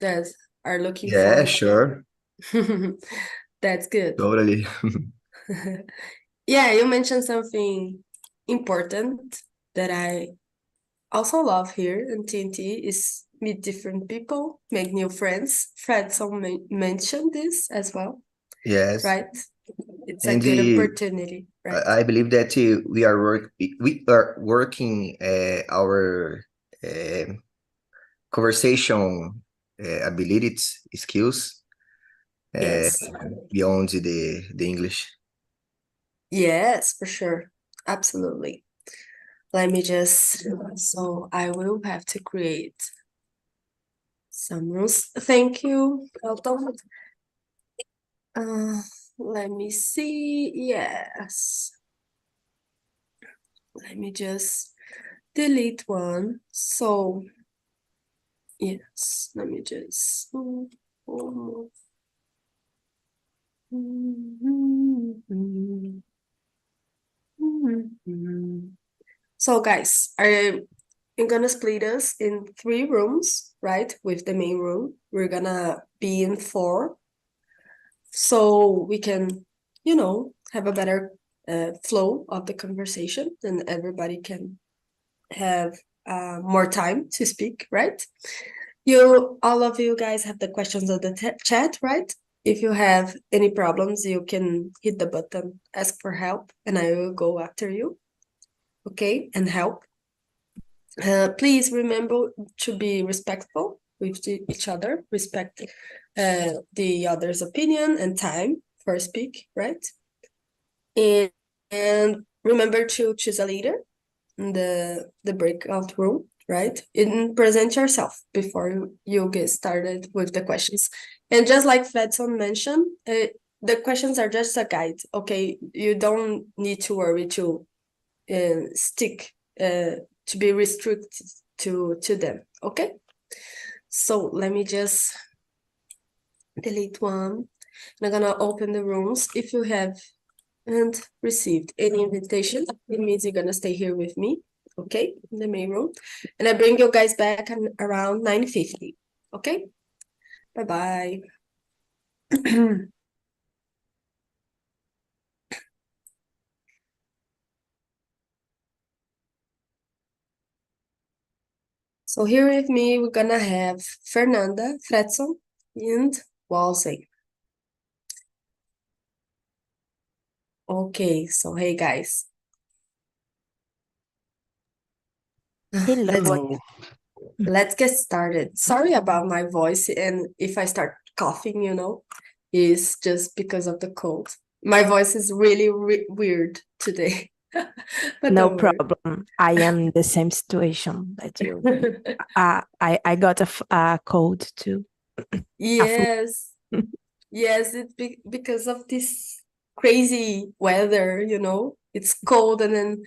that are looking Yeah, for. sure. That's good. Totally. Yeah, you mentioned something important that I also love here in TNT is meet different people, make new friends. Fredson mentioned this as well, Yes. right? It's a And good opportunity, right? I believe that we are working our uh, conversation abilities, skills uh, Yes. beyond the English. Yes, for sure. Absolutely. Let me just, so I will have to create some rules. Thank you, Elton. Uh, Let me see. Yes. Let me just delete one. So, yes, let me just. So, guys, I'm gonna split us in 3 rooms, right? With the main room. We're gonna be in 4 so we can, have a better flow of the conversation and everybody can have more time to speak, right? All of you guys have the questions on the chat, right? If you have any problems, you can hit the button, ask for help, and I will go after you, okay, and help. Please remember to be respectful with each other, respect the other's opinion and time for speak, right? And, and remember to choose a leader in the breakout room, right? And present yourself before you get started with the questions. And just like Fredson mentioned, the questions are just a guide, okay? You don't need to worry to stick to be restricted to them, okay? So let me just delete one. I'm gonna open the rooms. If you have and received any invitation, it means you're gonna stay here with me, okay, in the main room. And I bring you guys back around 9:50, okay? Bye-bye. So here with me, we're gonna have Fernanda, Fredson, and Walsey. Okay, so hey guys. Let's Hello. let's get started. Sorry about my voice, and if I start coughing, is just because of the cold. My voice is really weird today, but No don't worry. problem. I am in the same situation that you. I got a cold too. A flu. Yes, yes, it's because of this crazy weather, It's cold and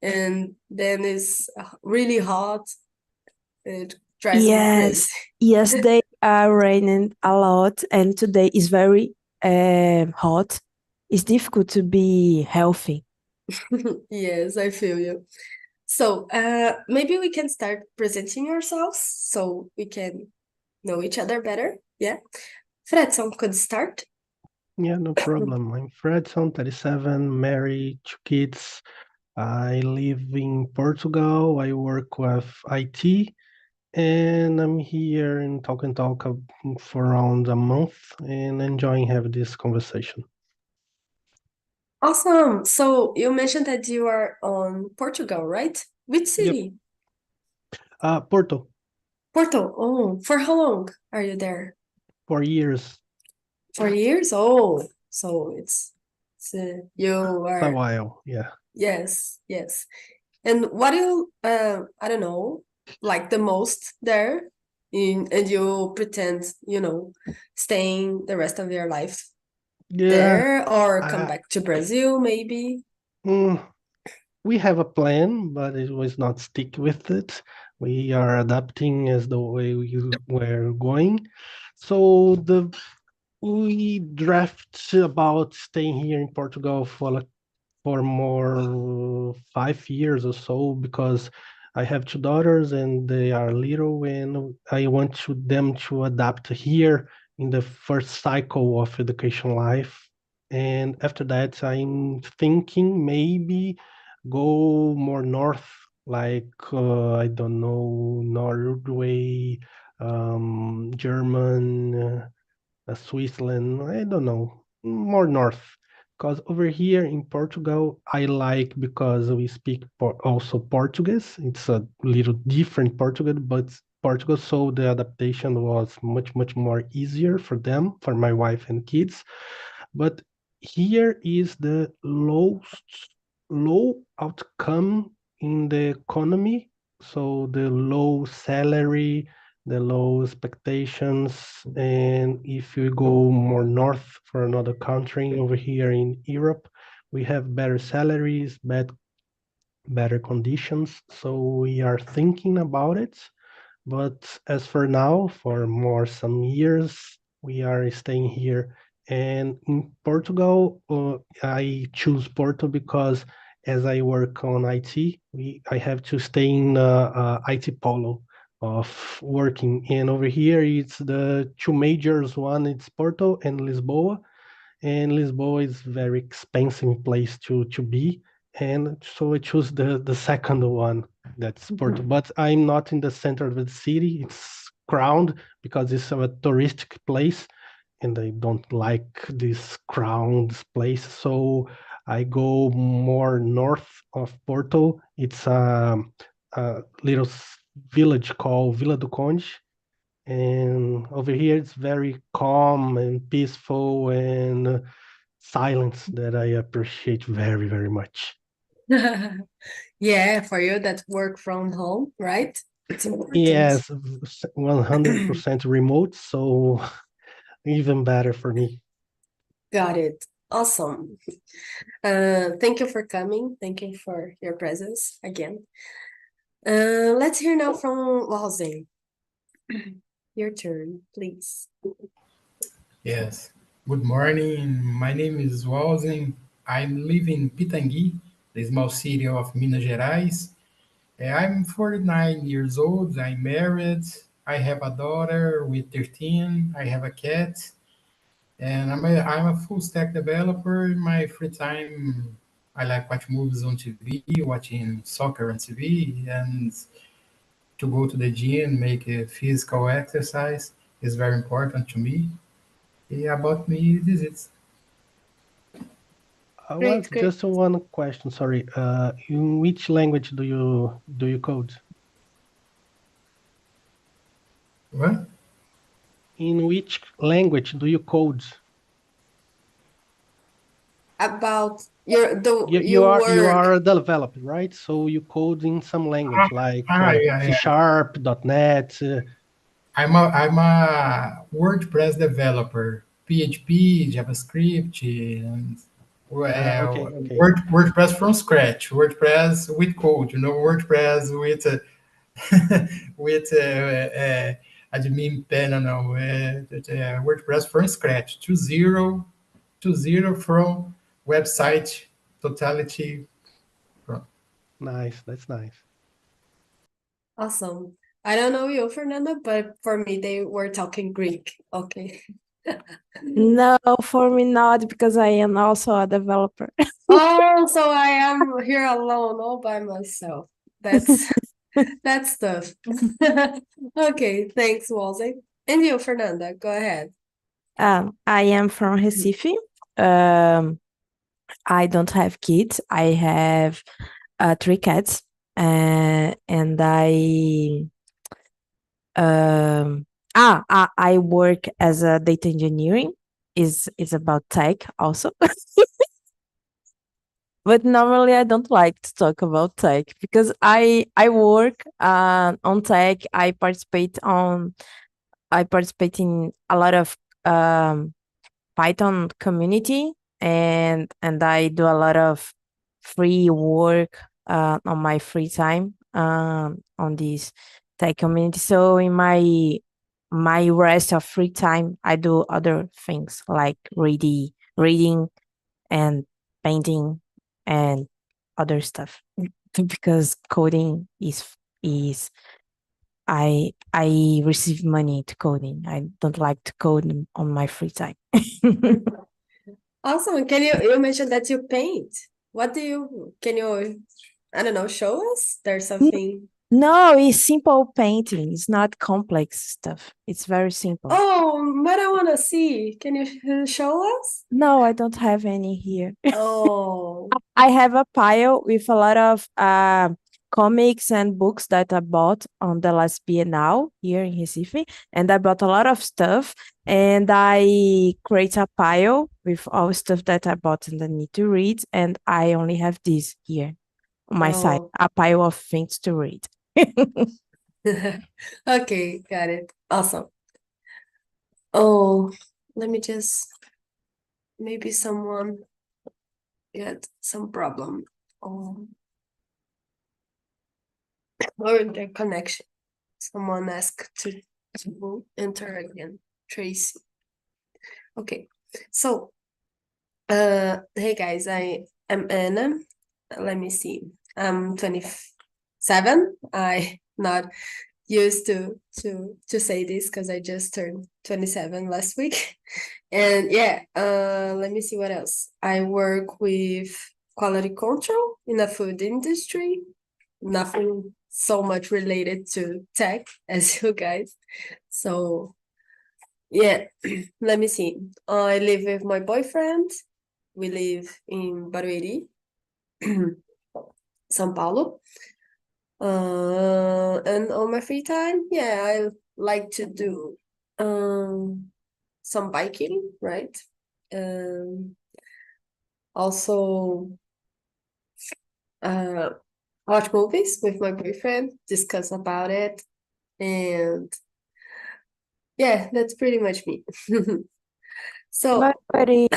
then it's really hot. It drives me crazy. Yes, yesterday raining a lot, and today is very hot. It's difficult to be healthy. Yes, I feel you. So, maybe we can start presenting ourselves so we can know each other better. Yeah. Fredson could start. Yeah, no problem. I'm Fredson, 37, married, 2 kids. I live in Portugal. I work with IT, and I'm here in Talk and Talk for around a month and enjoying having this conversation. Awesome. So you mentioned that you are on Portugal, right? Which Yep. city? Porto, Porto. Oh, for how long are you there? 4 years. 4 years? Oh, so it's you It's a are, while, yeah. yes, yes. And what do you I don't know, like the most there and you pretend, staying the rest of your life Yeah, there or come I, back to Brazil maybe? mm, we have a plan, but it was not stick with it. We are adapting as the way we're going. So we draft about staying here in Portugal for more 5 years or so because I have two daughters and they are little, and I want them to adapt here in the first cycle of education life. And after that, I'm thinking maybe go more north, like I don't know, Norway, German, Switzerland, I don't know, more north. Because over here in Portugal, I like because we speak also Portuguese. It's a little different Portuguese, but Portugal, so the adaptation was much, much more easier for them, for my wife and kids. But here is the low outcome in the economy. So the low salary, the low expectations, and if you go more north for another country over here in Europe, we have better salaries, better conditions. So we are thinking about it. But as for now, for more some years, we are staying here. And in Portugal, I choose Porto because as I work on IT, I have to stay in IT polo of working. And over here, it's the two majors. One, it's Porto and Lisboa. And Lisboa is very expensive place to be. And so I choose the second one, that's Porto. But I'm not in the center of the city. It's crowded because it's a touristic place, and I don't like this crowded place. So I go more north of Porto. It's a little village called Vila do Conde, and over here it's very calm and peaceful and silence that I appreciate very, very much. Yeah, for you that work from home, right? It's important. Yes, 100% remote, so even better for me. Got it. Awesome. Thank you for coming. Thank you for your presence again. Let's hear now from Walden. Your turn, please. Yes. Good morning. My name is Walden. I live in Pitangui, the small city of Minas Gerais. I'm 49 years old. I'm married. I have a daughter with 13. I have a cat. And I'm a full stack developer. In my free time, I like watch movies on TV, watching soccer on TV, and to go to the gym, make a physical exercise is very important to me. Yeah, about me, this is I was Great. just one question, sorry. In which language do you code? what? In which language do you code? About your You are work. a developer, right? So you code in some language like Yeah, C yeah. Sharp, .NET. I'm a WordPress developer, PHP, JavaScript, and Okay. WordPress from scratch, WordPress with code, WordPress with with admin panel, WordPress from scratch, to zero from website totality. Nice, that's nice. Awesome. I don't know you, Fernanda, but for me, they were talking Greek. Okay. No, for me not, because I am also a developer. Oh, so I am here alone all by myself. That's tough. Okay, thanks, Wolsey. And you, Fernanda, go ahead. I am from Recife. I don't have kids. I have 3 cats, and I work as a data engineering. Is about tech also. But normally I don't like to talk about tech because I work on tech. I participate in a lot of Python community, and I do a lot of free work on my free time on this tech community. So in my rest of free time, I do other things like reading and painting and other stuff because coding is is I receive money to coding. I don't like to code on my free time. Awesome. You mentioned that you paint. Can you, I don't know, show us? There's something. No, it's simple painting. It's not complex stuff. It's very simple. Oh, but I want to see. Can you show us? No, I don't have any here. Oh. I have a pile with a lot of comics and books that I bought on the last Bienal here in Recife. And I bought a lot of stuff. And I create a pile with all stuff that I bought and I need to read. And I only have this here on my side, a pile of things to read. Okay, got it. Awesome. Oh, let me just, maybe someone get some problem or their connection. Someone asked to enter again. Tracy. Okay, so hey guys, I am Anna. Let me see. I'm 27. I not used to say this because I just turned 27 last week. And yeah, let me see what else. I work with quality control in the food industry. Nothing so much related to tech as you guys. So yeah, let me see. I live with my boyfriend. We live in Barueri, São Paulo. And on my free time, yeah, I like to do some biking, right? Also watch movies with my boyfriend, discuss about it, and yeah, that's pretty much me. So Barueri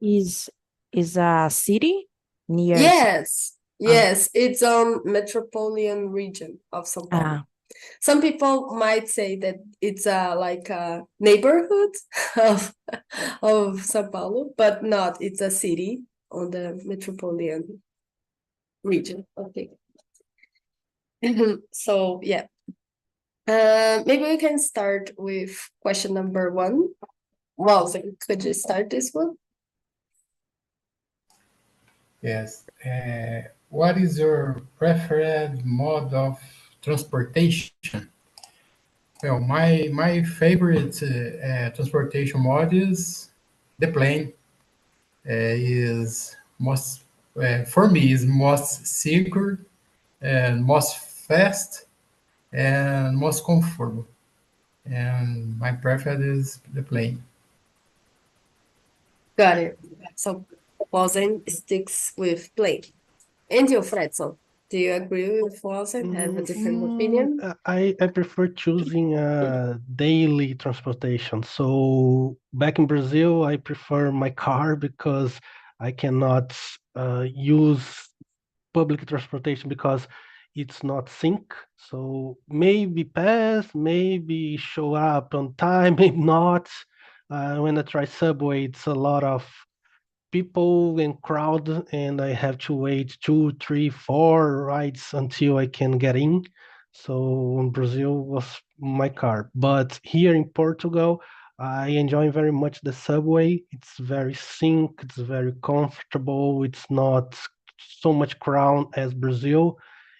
is a city near. yes, it's on metropolitan region of São Paulo. Some people might say that it's like a neighborhood of São Paulo, but not. It's a city on the metropolitan region. Okay. So yeah. Maybe we can start with question number 1. Well, could you start this one? Yes. What is your preferred mode of transportation? Well, my favorite transportation mode is the plane. Is most for me is most secure and most fast and most comfortable. And my preferred is the plane. Got it. So Walden sticks with plane. And you, Fredson, do you agree with Walden? Have a different opinion? I prefer choosing daily transportation. So back in Brazil, I prefer my car because I cannot use public transportation because it's not sync. So maybe pass, maybe show up on time, maybe not. When I try subway, it's a lot of people and crowd, and I have to wait 2, 3, 4 rides until I can get in. So in Brazil was my car, but here in Portugal, I enjoy very much the subway. It's very sync, it's very comfortable. It's not so much crowd as Brazil.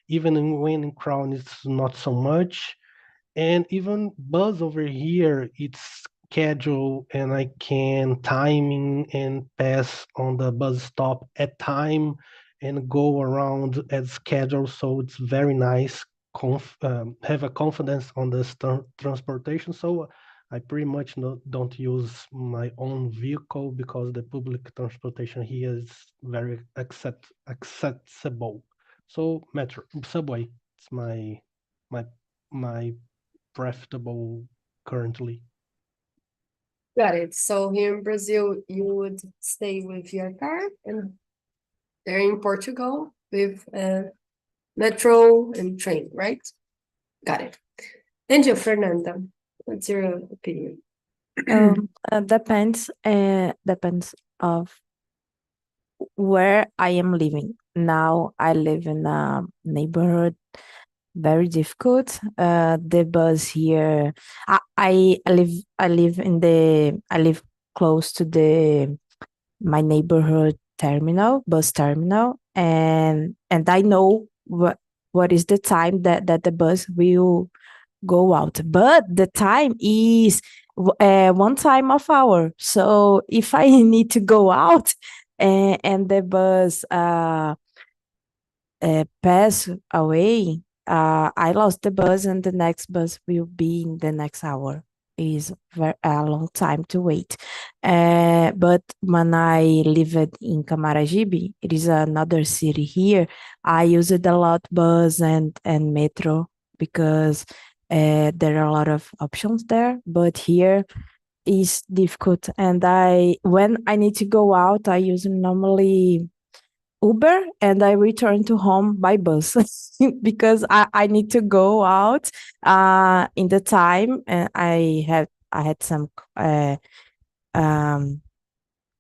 Even when in crowd, it's not so much. And even bus over here, it's scheduled and I can timing and pass on the bus stop at time and go around as scheduled. So it's very nice. Have a confidence on the transportation. So I pretty much don't use my own vehicle because the public transportation here is very accessible. So metro, subway, it's my preferable currently. Got it. So here in Brazil, you would stay with your car, and there in Portugal with metro and train, right? Got it. And you, Fernanda, what's your opinion? Depends of where I am living. Now I live in a neighborhood very difficult. The bus here, I live close to my neighborhood bus terminal, and I know what is the time that the bus will go out. But the time is one time of hour. So if I need to go out and the bus pass away, I lost the bus and the next bus will be in the next hour. Is a long time to wait. But when I lived in Camaragibe, it is another city here. I used a lot bus and metro because there are a lot of options there. But here is difficult, and when I need to go out, I use normally Uber and I return to home by bus because I need to go out in the time, and I had some um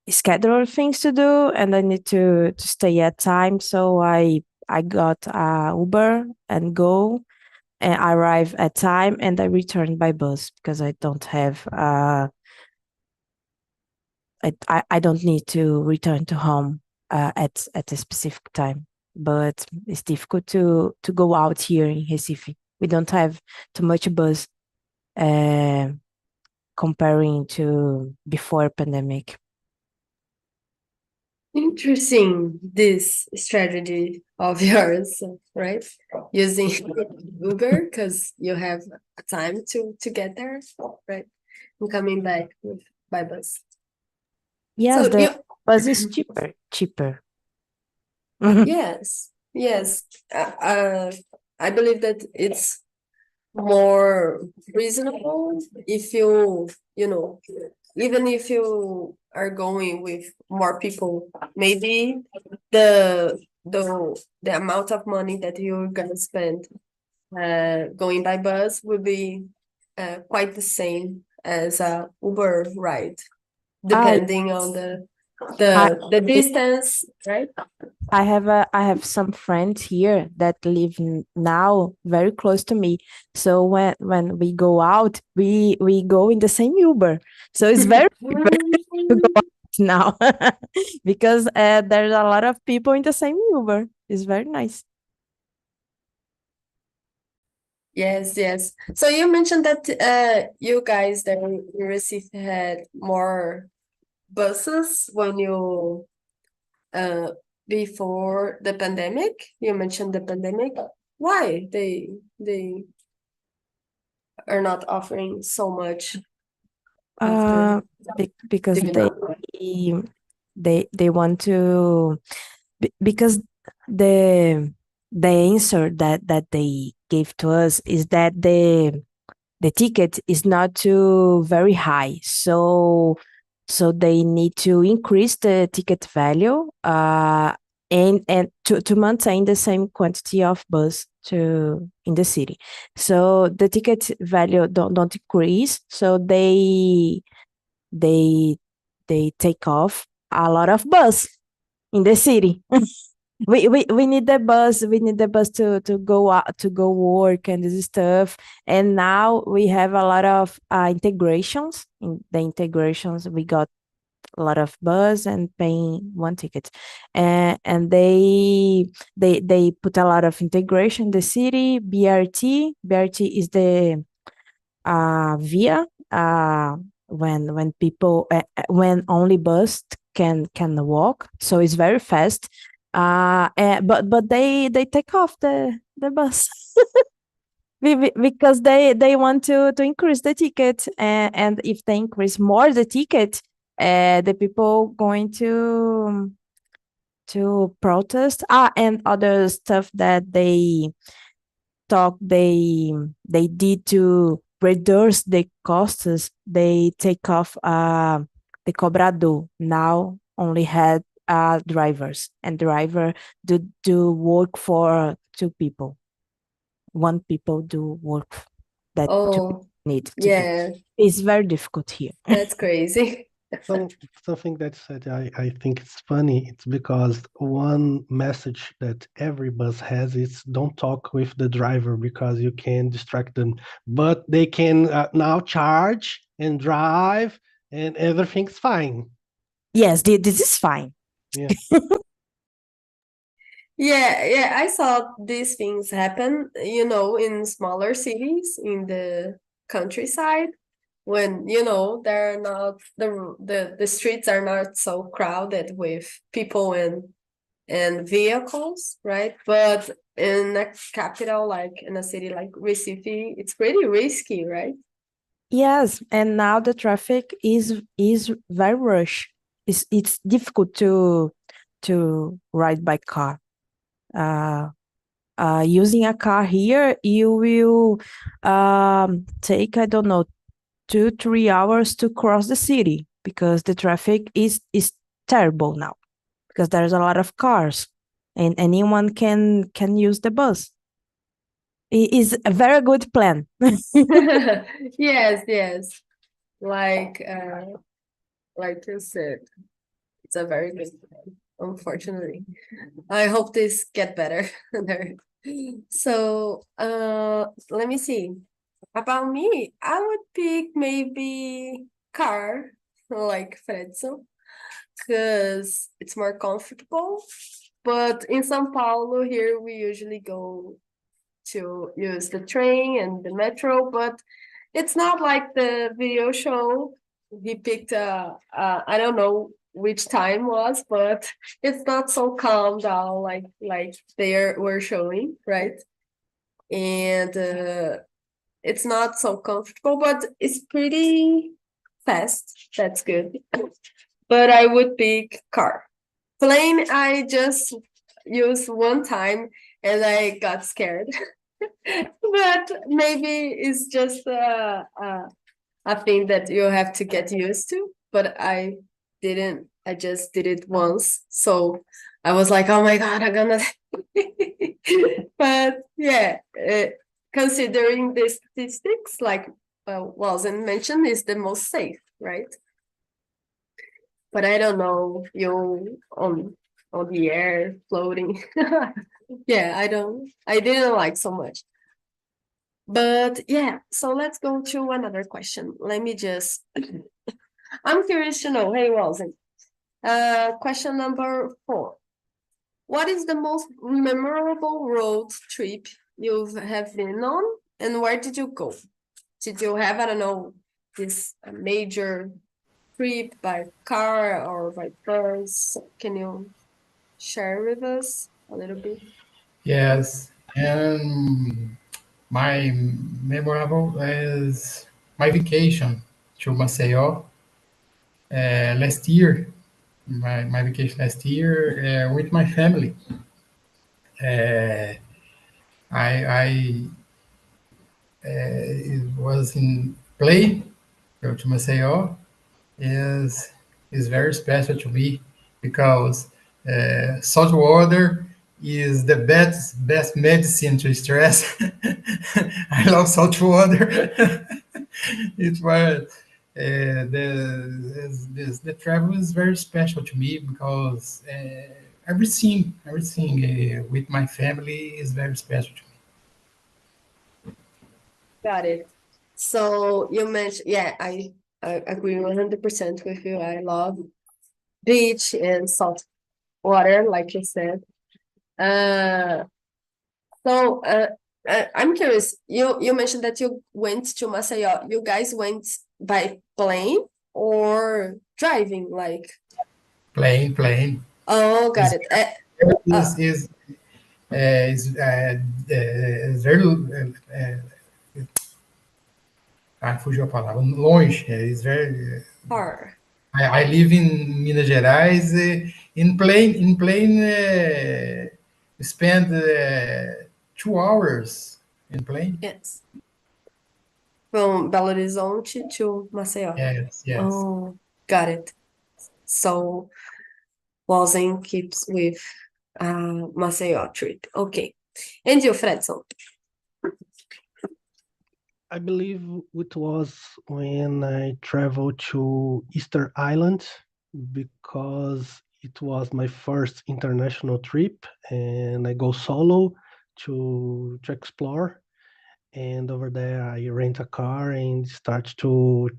scheduled things to do, and I need to stay at time, so I got Uber and go and arrive at time, and I return by bus because I don't have I don't need to return to home at a specific time. But it's difficult to go out here in Recife. We don't have too much bus uh, comparing to before pandemic. Interesting, this strategy of yours, right? Using Uber because you have time to get there, right? And coming back by bus. Yes, So the bus is cheaper. yes, yes. I believe that it's more reasonable if you know, even if you are going with more people, maybe the amount of money that you're gonna spend going by bus will be quite the same as a Uber ride, I depending on I the distance, right? I have some friends here that live now very close to me. So when we go out, we go in the same Uber. So it's very cheap to go out now because there's a lot of people in the same Uber. It's very nice. Yes, yes. So you mentioned that you guys there in Recife had more buses when you uh before the pandemic. You mentioned the pandemic. Why they are not offering so much after Because giving up? they want to because the the answer that they gave to us is that the ticket is not too very high, so they need to increase the ticket value and to maintain the same quantity of bus to in the city. So the ticket value don't increase, so they they take off a lot of bus in the city. We need the bus. We need the bus to go out, to go work and this stuff. And now we have a lot of integrations. In the integrations, we got a lot of bus and paying one ticket, and they put a lot of integration. The city BRT is the via when people when only bus can walk, so it's very fast. But they take off the bus because they want to increase the ticket, and if they increase more the ticket, the people going to protest and other stuff that they did to reduce the costs. They take off the cobrador. Now only had drivers, and driver do work for two people. One people do work that two Oh, people need to do. yeah, It's very difficult here. that's crazy. Something that said I think it's funny. It's because one message that every bus has is don't talk with the driver because you can distract them. But they can now charge and drive and everything's fine. Yes, this is fine. Yeah. Yeah, I saw these things happen, in smaller cities in the countryside when, they're not the streets are not so crowded with people and vehicles, right? But in a capital, like in a city like Recife, it's pretty risky, right? Yes, and now the traffic is very rush. It's difficult to ride by car. Using a car here, you will take, I don't know, 2-3 hours to cross the city because the traffic is terrible now because there's a lot of cars and anyone can use the bus. It is a very good plan. Yes. Like you said, it's a very good plan, unfortunately. I hope this get better there. So, let me see. About me, I would pick maybe car, like Fredson, because it's more comfortable. But in São Paulo, here we usually go to use the train and the metro, but it's not like the video show. He picked I don't know which time was, but it's not so calm down like were showing, right? And it's not so comfortable, but it's pretty fast. That's good. But I would pick car. Plane, I just used one time and I got scared. But maybe it's just a thing that you have to get used to. But I didn't. I just did it once, so I was like, "Oh my God, I'm gonna." But yeah, considering the statistics, like Walden mentioned, is the most safe, right? But I don't know, you on the air floating. Yeah, I didn't like so much. But yeah, so let's go to another question. Let me just, I'm curious to know, hey, Walden, question number 4. What is the most memorable road trip you have been on, and where did you go? Did you have, I don't know, this major trip by car or by bus? Can you share with us a little bit? Yes, and my memorable is my vacation to Maceió last year. My vacation last year with my family. I it was in plane go to Maceió is very special to me because salt water is the best medicine to stress. I love salt water. It's why the travel is very special to me because everything with my family is very special to me. Got it. So you mentioned, yeah, I agree 100% with you. I love beach and salt water, like you said. Uh, so I'm curious. You mentioned that you went to Maceió. You guys went by plane or driving? Like, Plane oh, got is it. Uh, is is is very fugiu a palavra longe. Is very car. I live in Minas Gerais. In plane, spend 2 hours in plane. Yes. From Belo Horizonte to Maceió. Yes. Oh, got it. So Walzen keeps with Maceió trip. Okay. And you, Fredson? I believe it was when I traveled to Easter Island because it was my first international trip and I go solo to explore. And over there I rent a car and start to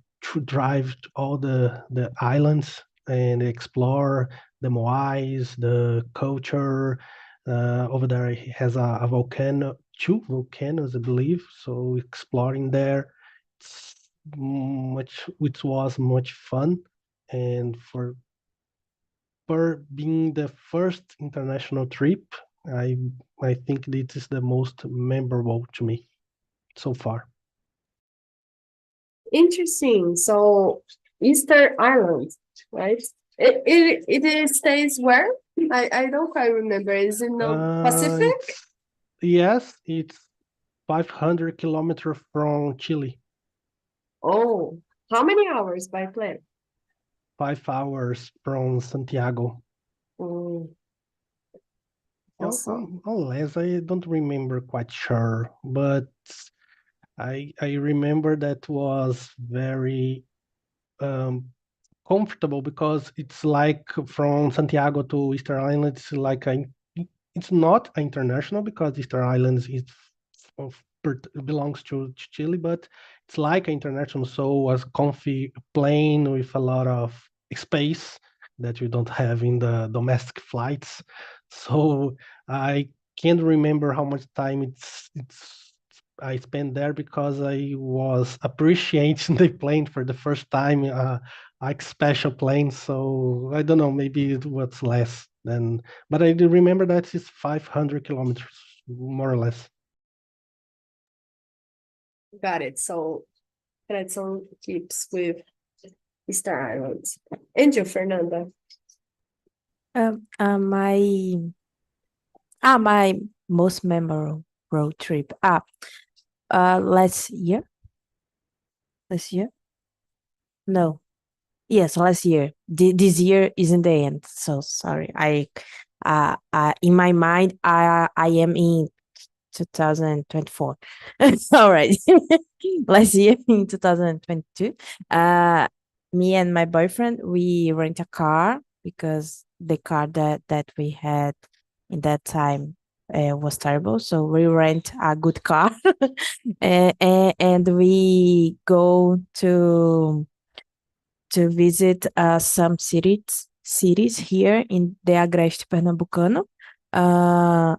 drive to all the islands and explore the Moais, the culture. Over there it has a volcano, two volcanoes, I believe. So exploring there, it's which was much fun, and for being the first international trip, I I think this is the most memorable to me so far. Interesting. So Easter Island, right? It stays where? I don't quite remember. Is it no Pacific? Yes, it's 500 kilometers from Chile. Oh, how many hours by plane? 5 hours from Santiago. Mm, awesome. Unless I don't remember quite sure, but I remember that was very um, comfortable because it's like from Santiago to Easter Island. It's not international because Easter Islands is belongs to Chile, but it's like international. So was comfy plane with a lot of space that you don't have in the domestic flights. So I can't remember how much time it's I spent there because I was appreciating the plane for the first time, like special plane. So I don't know, maybe it was less than, but I do remember that it's 500 kilometers, more or less. Got it. So Fredson keeps with Easter Islands. And you, Fernanda? My my most memorable road trip. Last year. Last year? No. Yes, last year. This year is in the end. So sorry. In my mind, I am in 2024. All right. Last year in 2022, me and my boyfriend, we rent a car because the car that we had in that time was terrible. So we rent a good car and we go to visit some cities here in the Agreste Pernambucano.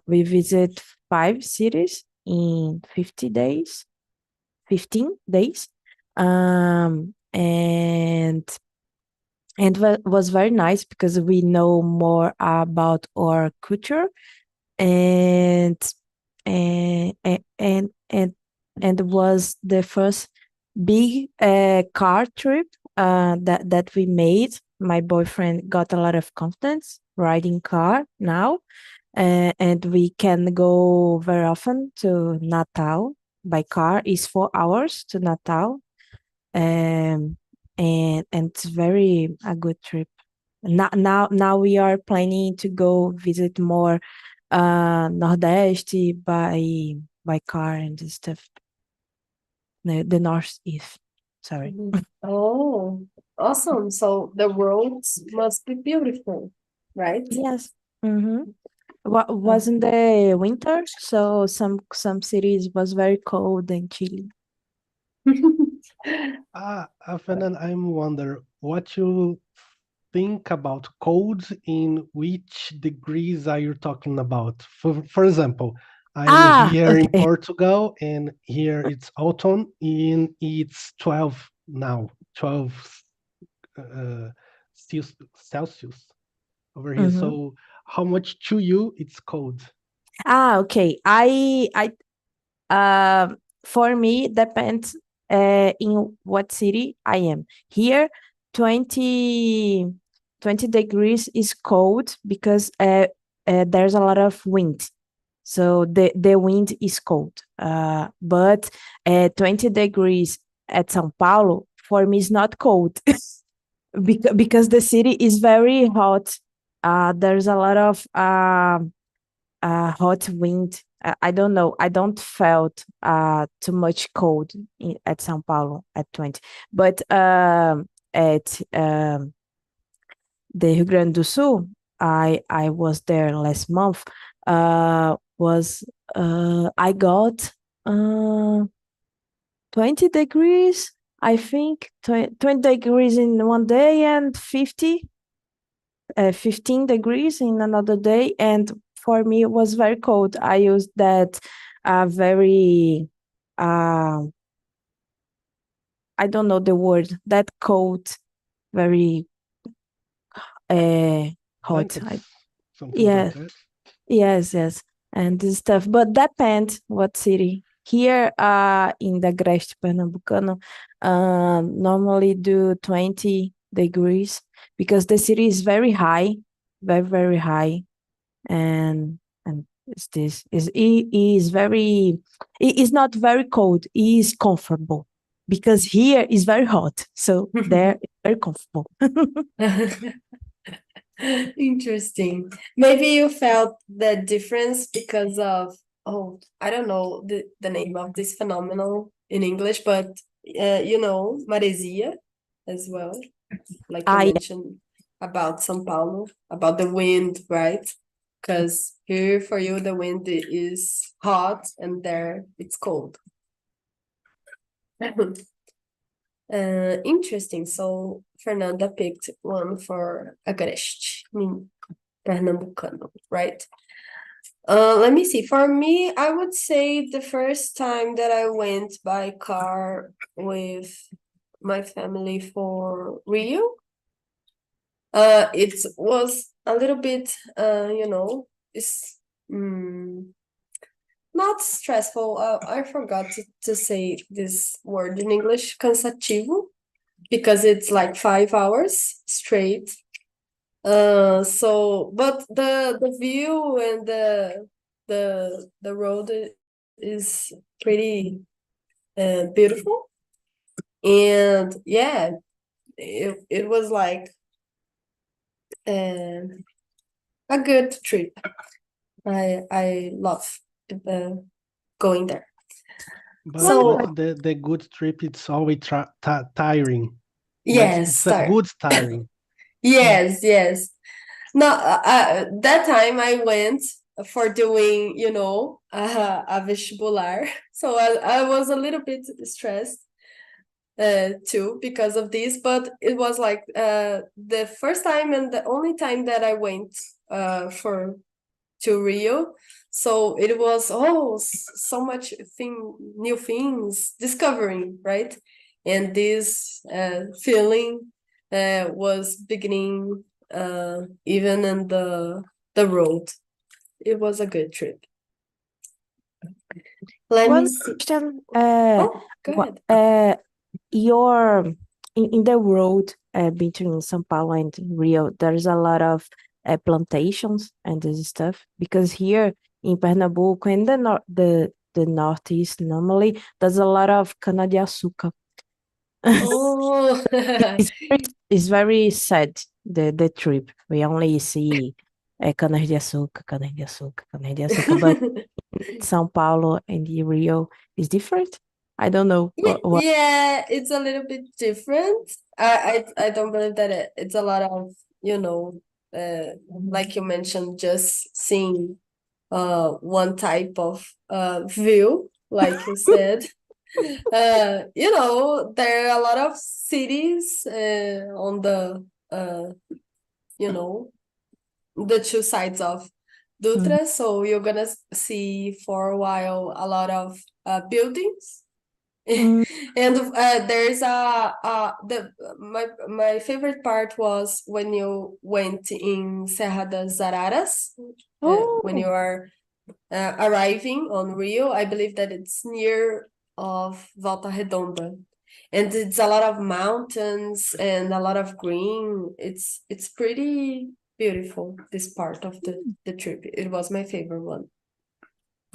We visit 5 cities in 15 days. And was very nice because we know more about our culture and and and and, and was the first big car trip that we made. My boyfriend got a lot of confidence riding car now, and we can go very often to Natal by car. Is 4 hours to Natal, and it's very a good trip. Now we are planning to go visit more Nordeste by car and stuff. The Northeast. Sorry. Oh, awesome. So the roads must be beautiful, right? Yes. Mm-hmm. Wasn't the winter, so some cities was very cold and chilly. Fernand, I'm wonder what you think about codes in which degrees are you talking about? For example, I'm here in Okay. Portugal and here it's autumn and it's 12 now, 12 uh, Celsius over here. Mm-hmm. So how much to you it's cold? Okay. For me depends in what city I am. Here, 20 degrees is cold because there's a lot of wind. So the wind is cold. But 20 degrees at São Paulo for me is not cold because the city is very hot. There's a lot of hot wind I don't know. I don't felt too much cold at São Paulo at 20, but at the Rio Grande do Sul, I was there last month. Was I got 20 degrees, I think, 20 degrees in one day and 15 degrees in another day. And for me, it was very cold. I used that very, I don't know the word, that cold, very hot. Blankets, something Yeah, like that. yes, and this stuff. But depends what city. Here, in the Agreste Pernambucano, normally do 20 degrees because the city is very high, very high, and it is very, it is not very cold. It is comfortable because here is very hot, so there it's very comfortable. Interesting. Maybe you felt the difference because of, oh, I don't know the name of this phenomenon in English, but maresia as well, like you Yeah. mentioned about São Paulo, about the wind, right? Because here for you the wind is hot and there it's cold. Interesting. So Fernanda picked one for Agreste, Pernambucano, right? Let me see. For me, I would say the first time that I went by car with my family for Rio, it was a little bit, it's not stressful. I forgot to say this word in English, cansativo, because it's like 5 hours straight. But the view and the road is pretty beautiful, and yeah, it was like a good trip. I love going there. But So the good trip, it's always tiring. yes, It's a good tiring. yes. No, that time I went for doing, a vestibular. So I was a little bit stressed too because of this, but it was like the first time and the only time that I went to Rio. So it was so much new things, discovering, right? And this feeling was beginning even in the road. It was a good trip. Let me One see. question. Oh, go ahead. In the road between São Paulo and Rio, there's a lot of plantations and this stuff because here in Pernambuco and the northeast normally there's a lot of cana-de-açúcar. Oh, It's very sad the trip. We only see cana-de-açúcar, cana-de-açúcar, cana-de-açúcar, but São Paulo and Rio is different. I don't know what. Yeah, it's a little bit different. I don't believe that it's a lot of, like you mentioned, just seeing one type of view, like you said. There are a lot of cities on the the two sides of Dutra, so you're gonna see for a while a lot of buildings. Mm. And there's my favorite part was when you went in Serra das Araras, when you are arriving on Rio. I believe that it's near of Volta Redonda, and it's a lot of mountains and a lot of green. It's pretty beautiful, this part of the trip. It was my favorite one.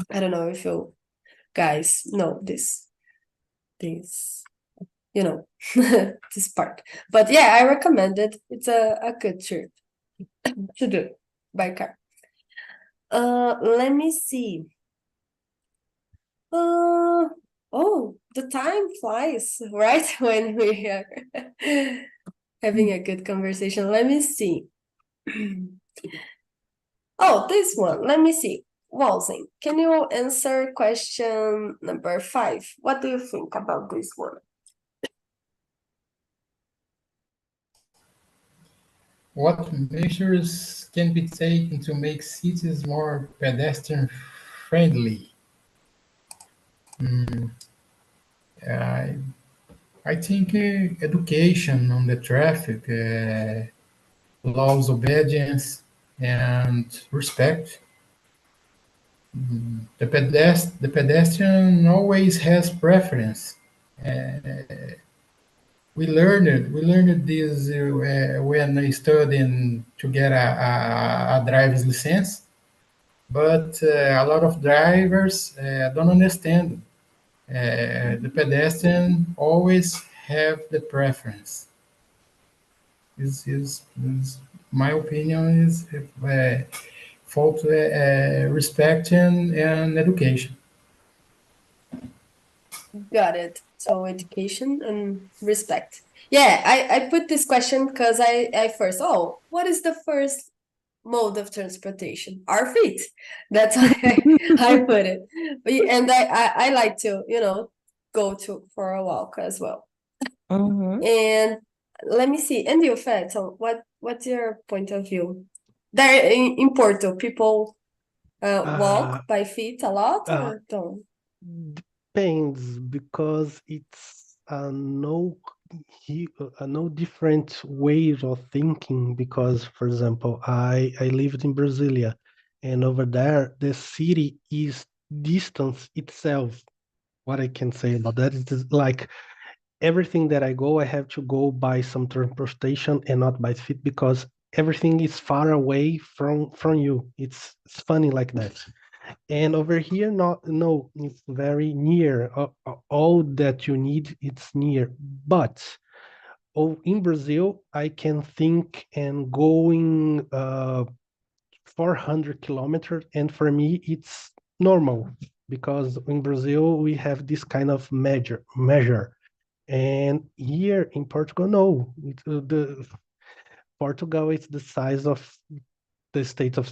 I don't know if you guys know this this part, but yeah, I recommend it. It's a good trip to do by car. Let me see. Oh, the time flies, right? When we are having a good conversation. Let me see. Oh, this one. Let me see. Walsing, can you answer question number 5? What do you think about this one? What measures can be taken to make cities more pedestrian friendly? I, I think education on the traffic, laws obedience, and respect. The pedestrian always has preference. We learned this when studying to get a driver's license, but a lot of drivers don't understand. The pedestrian always have the preference. Is my opinion is fault respect and education. Got it. So education and respect. Yeah, I put this question because I first, what is the first mode of transportation? Our feet. That's why I put it. And I like to, go to for a walk as well. And let me see. And you, Fed, so what's your point of view? There in Porto, people walk by feet a lot or don't? Depends, because it's no different ways of thinking. Because, for example, I lived in Brasilia, and over there the city is distance itself. What I can say about that is like everything that I go, I have to go by some transportation and not by feet, because everything is far away from you. It's funny like that. And over here, not no, it's very near. All that you need, it's near. But in Brazil, I can think and going 400 kilometers, and for me, it's normal, because in Brazil we have this kind of measure. And here in Portugal, no, the Portugal is the size of the state of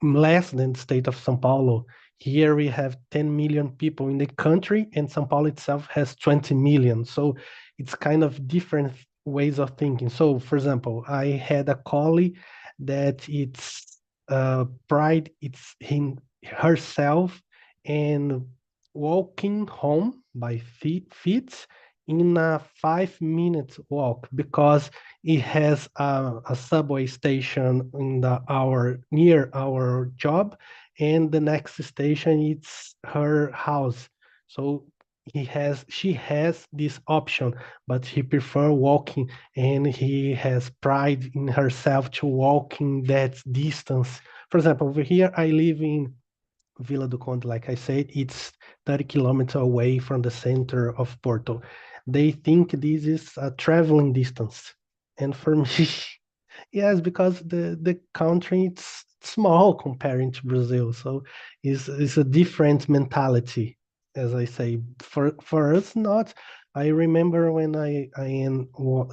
less than the state of São Paulo. Here we have 10 million people in the country, and São Paulo itself has 20 million. So it's kind of different ways of thinking. So, for example, I had a colleague that it's pride it's herself and walking home by feet in a 5 minute walk, because it has a subway station in near our job, and the next station it's her house. So she has this option, but he prefer walking, and he has pride in herself to walking that distance. For example, over here I live in Vila do Conde, like I said, it's 30 kilometers away from the center of Porto. They think this is a traveling distance. And for me, yes, because the country it's small comparing to Brazil. So it's a different mentality, as I say. For us, not. I remember when I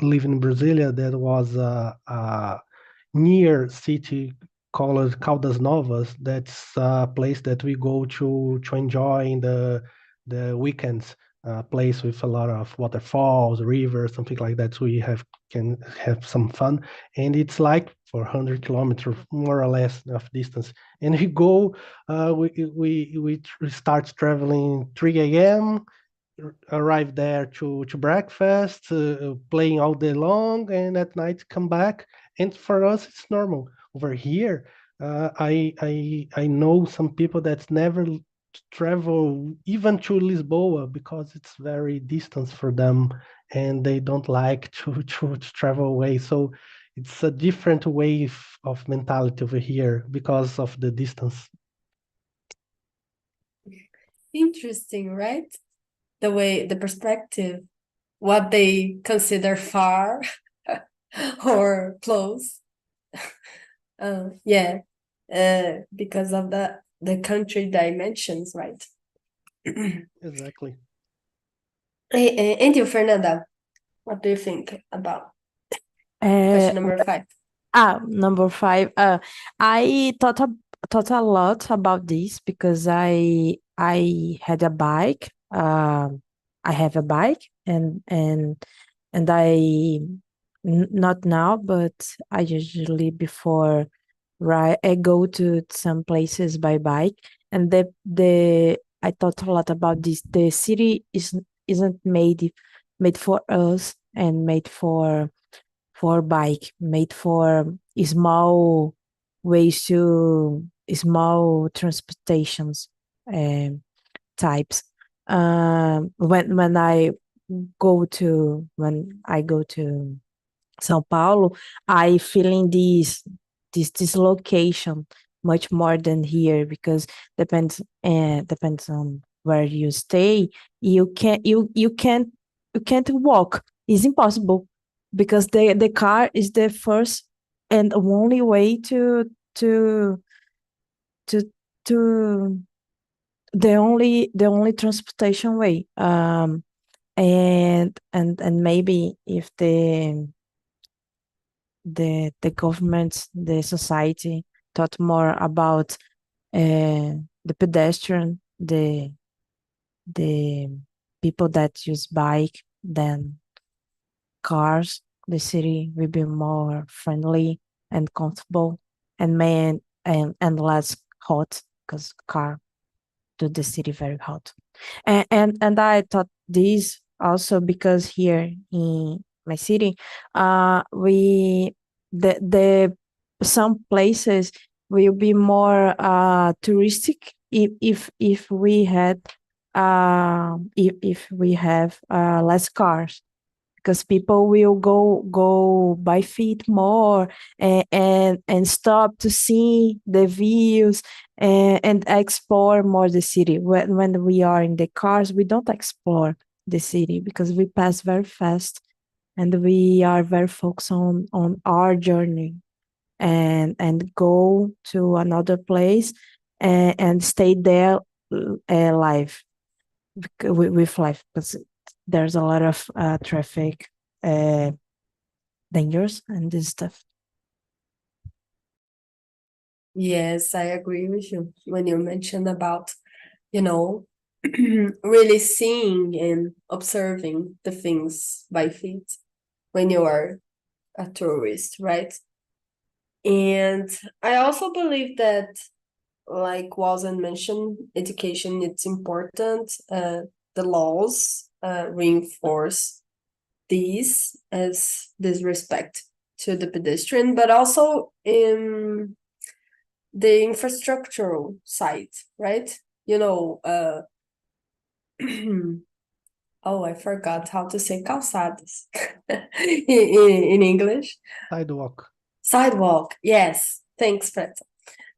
living in Brasilia, there was a near city called Caldas Novas. That's a place that we go to enjoy in the weekends. A place with a lot of waterfalls, rivers, something like that. So we can have some fun, and it's like 400 kilometers more or less of distance. And we go, we start traveling 3 a.m., arrive there to breakfast, playing all day long, and at night come back. And for us, it's normal. Over here, I know some people that never travel even to Lisboa, because it's very distant for them, and they don't like to travel away. So it's a different way of mentality over here because of the distance. Interesting, right? The perspective, what they consider far or close. Yeah, because of the country dimensions, right? Exactly. And you, Fernanda, what do you think about question number 5? Number 5. I thought a lot about this because I had a bike. I have a bike, and not now, but I usually before, right, I go to some places by bike, and the I thought a lot about this. The city isn't made for us and made for bike, made for small ways to small transportations um, types. When I go to São Paulo, I feeling this location much more than here because depends on where you stay. You can't walk. It's impossible because the car is the first and only way to to the only transportation way. And maybe if the government, the society thought more about the pedestrian, the people that use bike than cars, the city will be more friendly and comfortable and less hot because car do the city very hot. And I thought this also because here in my city, we the some places will be more touristic if we had if we have less cars because people will go by feet more and stop to see the views and explore more the city. When we are in the cars, we don't explore the city because we pass very fast and we are very focused on our journey and go to another place and stay there live with life because there's a lot of traffic uh, dangers and this stuff. Yes, I agree with you when you mentioned about, you know, really seeing and observing the things by feet when you are a tourist, right? And I also believe that, like Walden mentioned, education it's important. The laws reinforce these as this respect to the pedestrian, but also in the infrastructural side, right? Oh, I forgot how to say calçadas in English. Sidewalk. Sidewalk, yes. Thanks, Fred.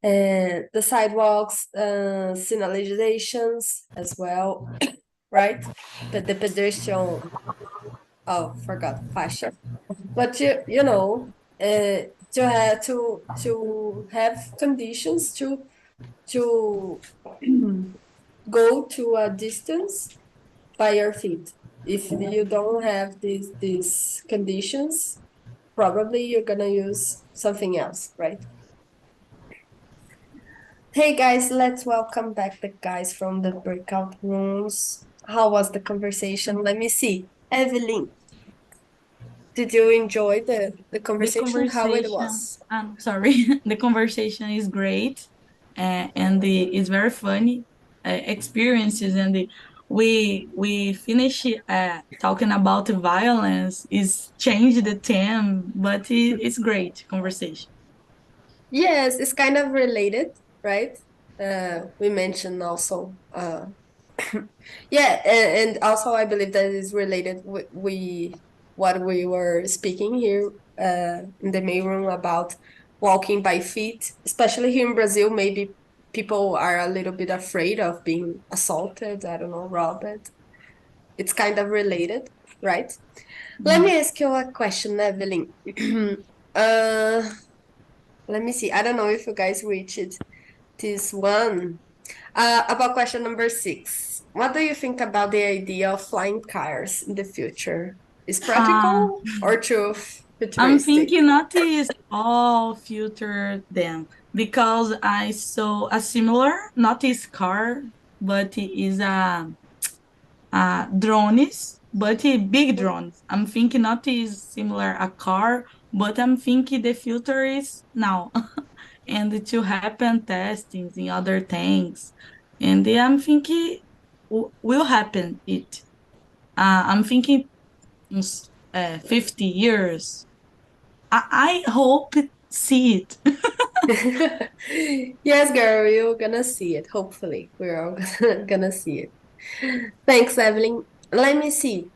The sidewalks, signalizations as well, right? But the pedestrian, oh, forgot, fascia. But to have conditions to go to a distance by your feet. If you don't have these conditions, probably you're gonna use something else, right? Hey guys, let's welcome back the guys from the breakout rooms. How was the conversation? Let me see. Evelyn, did you enjoy the conversation? How it was? Sorry, the conversation is great, it's very funny experiences, we finish talking about violence, is change the theme, but it's great conversation. Yes, it's kind of related, right? We mentioned also, yeah, and also I believe that is related with what we were speaking here in the main room about walking by feet, especially here in Brazil. Maybe people are a little bit afraid of being assaulted, I don't know, robbed. It's kind of related, right? Let me ask you a question, Evelyn. uh, Let me see. I don't know if you guys reached this one. About question number 6. what do you think about the idea of flying cars in the future? Is Uh, practical or too I'm futuristic? thinking not is all future then because I saw a similar, not is car, but it is a drones, but big drones. I'm thinking not is similar a car, but I'm thinking the future is now, and it will happen testings in other things, and I'm thinking will happen it. I'm thinking 50 years. I hope see it. Yes, girl, you're gonna see it. Hopefully, we're all gonna see it. Thanks, Evelyn. Let me see.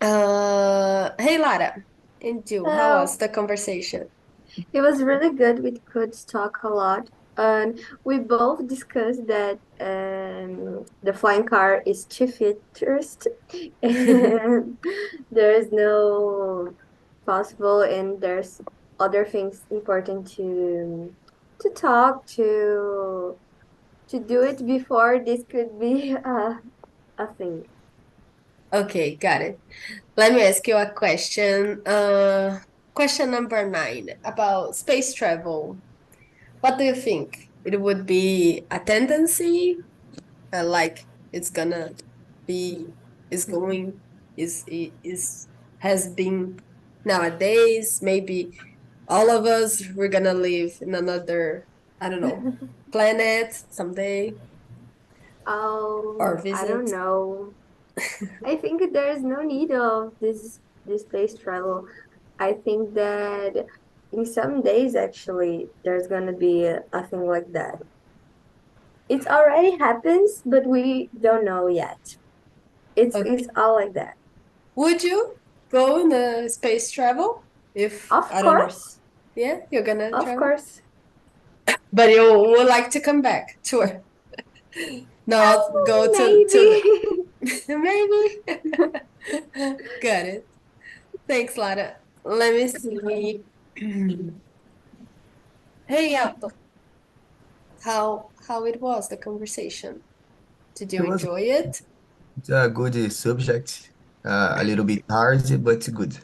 Hey, Lara and Jill, how was So the conversation? it was really good. We could talk a lot. And we both discussed that the flying car is too futurist and there's no possible and there's other things important to talk to do it before this could be a thing. Okay, got it. Let me ask you a question. Question number 9 about space travel. What do you think? It would be a tendency, like it's gonna be, is going, is has been nowadays. Maybe all of us we're gonna live in another, I don't know, planet someday or I don't visit. know. I think there is no need of this space travel. I think that in some days actually there's gonna be a thing like that. It's already happens, but we don't know yet. It's Okay. all like that. Would you go in the space travel if, Of I don't know, course, yeah, you're gonna of travel? course. But you would like to come back to Earth, not go to Maybe. the maybe. Got it. Thanks, Lara. Let me see. Hey, Alto, how it was the conversation? Did you It was enjoy it? a good subject, a little bit hard, but good.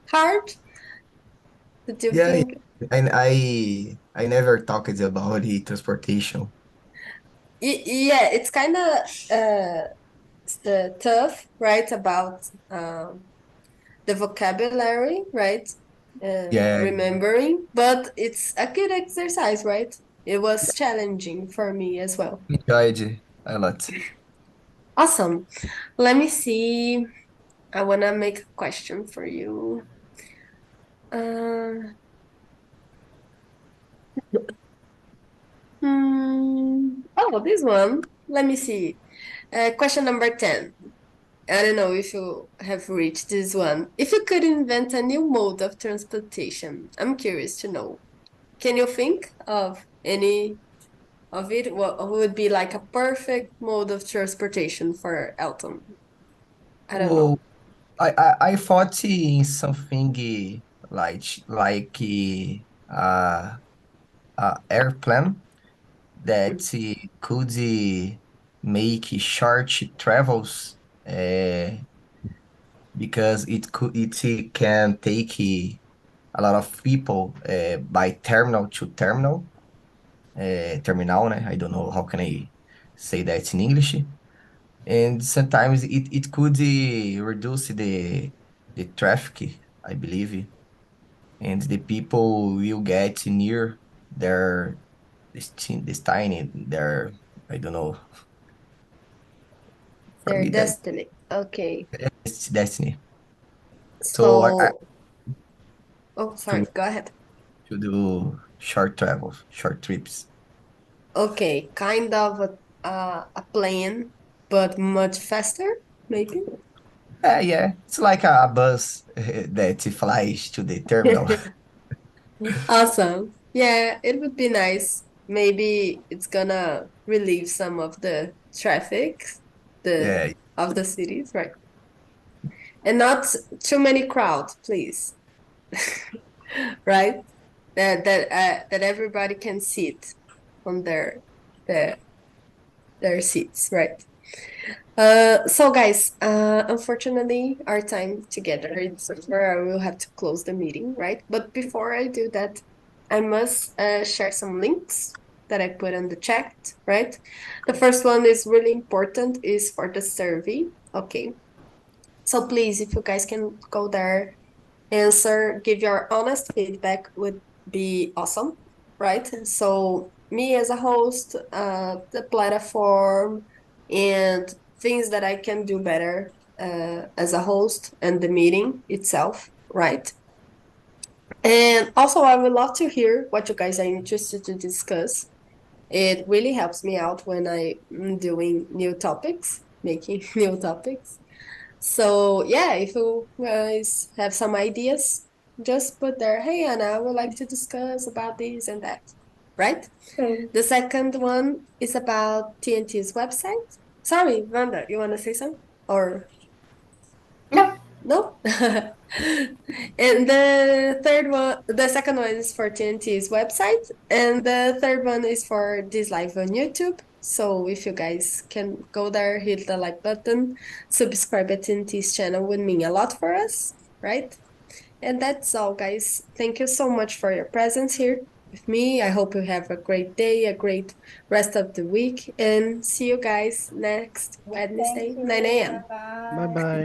Hard? Did you Yeah, think? and I never talked about the transportation. Yeah, it's kind of tough, right? About the vocabulary, right? Yeah, Remembering, but it's a good exercise, right? It was challenging for me as well. enjoyed a lot. Awesome. Let me see. I want to make a question for you. Uh, oh, this one. Let me see. Question number 10. I don't know if you have reached this one. If you could invent a new mode of transportation, I'm curious to know. Can you think of any of it? What would be like a perfect mode of transportation for Elton? I don't know. Oh, I thought in something like airplane that could make short travels because it can take a lot of people by terminal to terminal terminal, né? I don't know how can I say that in English. And sometimes it could reduce the traffic, I believe, and the people will get near their destination, their I don't know, for Their me that destiny. Okay. it's destiny. So I So, oh, sorry, to go ahead. to do short travels, short trips. Okay, kind of a plane, but much faster, maybe. Yeah, it's like a bus that flies to the terminal. Awesome. Yeah, it would be nice. Maybe it's gonna relieve some of the traffic, the Yeah, of the cities, right? And not too many crowd, please. Right? That everybody can sit on their their seats, right? So guys, unfortunately, our time together is over. I will have to close the meeting, right? But before I do that, I must share some links that I put in the chat, right? The first one is really important, is for the survey. Okay. So please, if you guys can go there, answer, give your honest feedback would be awesome, right? So me as a host, the platform, and things that I can do better as a host and the meeting itself, right? And also, I would love to hear what you guys are interested to discuss. It really helps me out when I'm doing new topics, making new topics. So yeah, if you guys have some ideas, just put there, hey Anna, I would like to discuss about this and that, right? Okay. The second one is about TNT's website. Sorry, Wanda, you want to say something? Or No. no? And the second one is for TNT's website, and the third one is for this live on YouTube. So if you guys can go there, hit the like button, subscribe at TNT's channel would mean a lot for us, right? And that's all, guys. Thank you so much for your presence here with me. I hope you have a great day, a great rest of the week, and see you guys next Wednesday, 9 a.m. Bye bye.